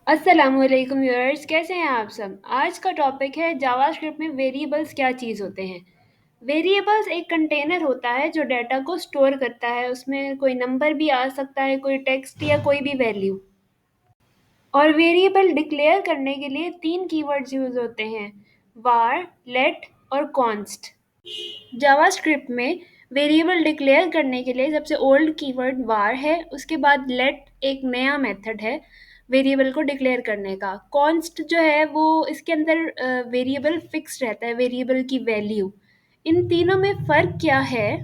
अस्सलामुअलैकुम व्यूअर्स, कैसे हैं आप सब। आज का टॉपिक है जावास्क्रिप्ट में वेरिएबल्स क्या चीज़ होते हैं। वेरिएबल्स एक कंटेनर होता है जो डाटा को स्टोर करता है। उसमें कोई नंबर भी आ सकता है, कोई टेक्स्ट या कोई भी वैल्यू। और वेरिएबल डिक्लेयर करने के लिए तीन कीवर्ड्स यूज होते हैं: var, let और const। जावास्क्रिप्ट में वेरिएबल डिक्लेयर करने के लिए सबसे ओल्ड कीवर्ड var है। उसके बाद let एक नया मेथड है वेरिएबल को डिक्लेयर करने का। const जो है वो इसके अंदर वेरिएबल फिक्स रहता है, वेरिएबल की वैल्यू। इन तीनों में फ़र्क क्या है?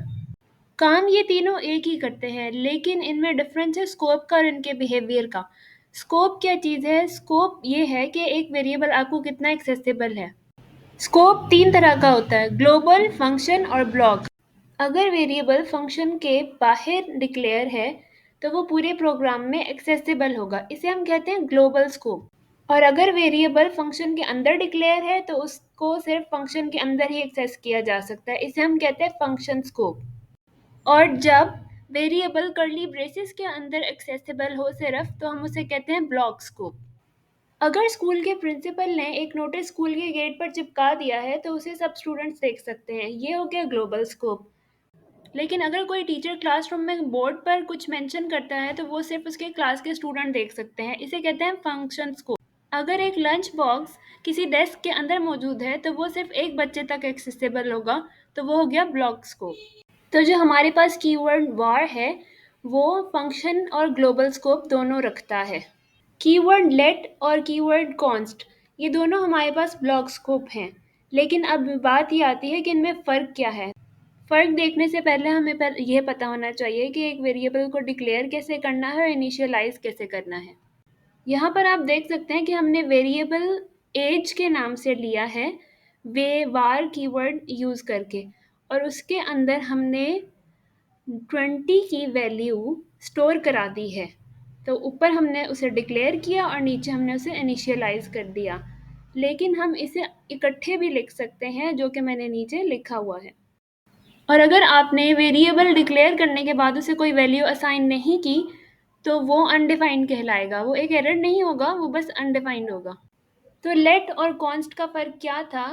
काम ये तीनों एक ही करते हैं, लेकिन इनमें डिफरेंस है स्कोप का और इनके बिहेवियर का। स्कोप क्या चीज़ है? स्कोप ये है कि एक वेरिएबल आपको कितना एक्सेसिबल है। स्कोप तीन तरह का होता है: ग्लोबल, फंक्शन और ब्लॉक। अगर वेरिएबल फंक्शन के बाहर डिक्लेयर है तो वो पूरे प्रोग्राम में एक्सेसिबल होगा, इसे हम कहते हैं ग्लोबल स्कोप। और अगर वेरिएबल फंक्शन के अंदर डिक्लेयर है तो उसको सिर्फ फंक्शन के अंदर ही एक्सेस किया जा सकता है, इसे हम कहते हैं फंक्शन स्कोप। और जब वेरिएबल कर्ली ब्रेसेस के अंदर एक्सेसिबल हो सिर्फ, तो हम उसे कहते हैं ब्लॉक स्कोप। अगर स्कूल के प्रिंसिपल ने एक नोटिस स्कूल के गेट पर चिपका दिया है तो उसे सब स्टूडेंट्स देख सकते हैं, ये हो गया ग्लोबल स्कोप। लेकिन अगर कोई टीचर क्लासरूम में बोर्ड पर कुछ मेंशन करता है तो वो सिर्फ उसके क्लास के स्टूडेंट देख सकते हैं, इसे कहते हैं फंक्शन स्कोप। अगर एक लंच बॉक्स किसी डेस्क के अंदर मौजूद है तो वो सिर्फ एक बच्चे तक एक्सेसिबल होगा, तो वो हो गया ब्लॉक स्कोप। तो जो हमारे पास कीवर्ड var है वो फंक्शन और ग्लोबल स्कोप दोनों रखता है। कीवर्ड let और कीवर्ड const ये दोनों हमारे पास ब्लॉक स्कोप हैं। लेकिन अब बात ये आती है कि इनमें फ़र्क क्या है। फ़र्क देखने से पहले हमें ये पता होना चाहिए कि एक वेरिएबल को डिक्लेयर कैसे करना है और इनिशियलाइज कैसे करना है। यहाँ पर आप देख सकते हैं कि हमने वेरिएबल एज के नाम से लिया है वे var कीवर्ड यूज़ करके, और उसके अंदर हमने 20 की वैल्यू स्टोर करा दी है। तो ऊपर हमने उसे डिक्लेयर किया और नीचे हमने उसे इनिशियलाइज कर दिया। लेकिन हम इसे इकट्ठे भी लिख सकते हैं, जो कि मैंने नीचे लिखा हुआ है। और अगर आपने वेरिएबल डिक्लेयर करने के बाद उसे कोई वैल्यू असाइन नहीं की तो वो अनडिफाइंड कहलाएगा। वो एक एरर नहीं होगा, वो बस अनडिफाइंड होगा। तो लेट और कॉन्स्ट का फ़र्क क्या था?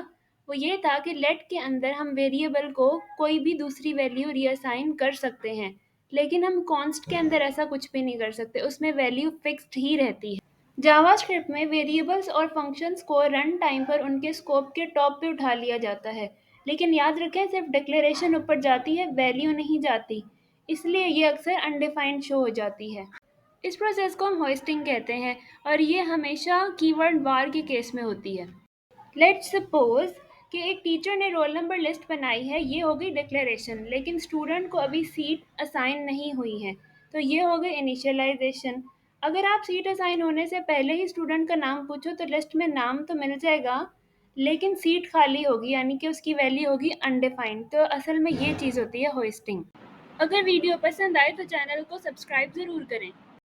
वो ये था कि लेट के अंदर हम वेरिएबल को कोई भी दूसरी वैल्यू रीअसाइन कर सकते हैं, लेकिन हम कॉन्स्ट के अंदर ऐसा कुछ भी नहीं कर सकते, उसमें वैल्यू फिक्स्ड ही रहती है। जावास्क्रिप्ट में वेरिएबल्स और फंक्शंस को रन टाइम पर उनके स्कोप के टॉप पे उठा लिया जाता है, लेकिन याद रखें सिर्फ डिक्लेरेशन ऊपर जाती है, वैल्यू नहीं जाती। इसलिए ये अक्सर अनडिफाइंड शो हो जाती है। इस प्रोसेस को हम होस्टिंग कहते हैं और ये हमेशा कीवर्ड var के केस में होती है। लेट्स सपोज कि एक टीचर ने रोल नंबर लिस्ट बनाई है, ये हो गई डिक्लेरेशन, लेकिन स्टूडेंट को अभी सीट असाइन नहीं हुई है, तो ये हो गई इनिशियलाइजेशन। अगर आप सीट असाइन होने से पहले ही स्टूडेंट का नाम पूछो तो लिस्ट में नाम तो मिल जाएगा, लेकिन सीट खाली होगी, यानी कि उसकी वैल्यू होगी अनडिफाइंड। तो असल में ये चीज़ होती है होस्टिंग। अगर वीडियो पसंद आए तो चैनल को सब्सक्राइब ज़रूर करें।